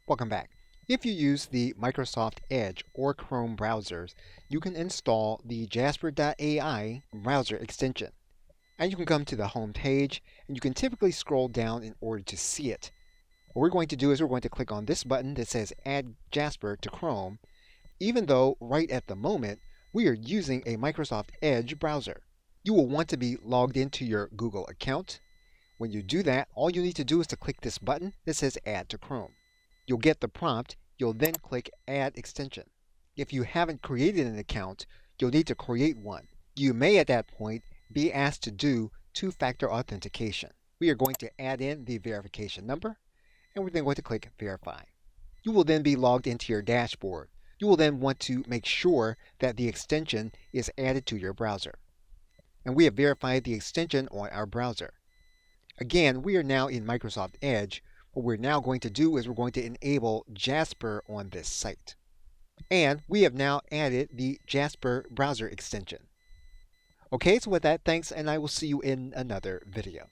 Welcome back. If you use the Microsoft Edge or Chrome browsers, you can install the Jasper.ai browser extension. And you can come to the home page and you can typically scroll down in order to see it. What we're going to do is we're going to click on this button that says Add Jasper to Chrome, even though right at the moment we are using a Microsoft Edge browser. You will want to be logged into your Google account. When you do that, all you need to do is to click this button that says Add to Chrome. You'll get the prompt. You'll then click Add Extension. If you haven't created an account, you'll need to create one. You may at that point be asked to do two-factor authentication. We are going to add in the verification number, and we're then going to click Verify. You will then be logged into your dashboard. You will then want to make sure that the extension is added to your browser. And we have verified the extension on our browser. Again, we are now in Microsoft Edge. What we're now going to do is we're going to enable Jasper on this site. And we have now added the Jasper browser extension. Okay, so with that, thanks, and I will see you in another video.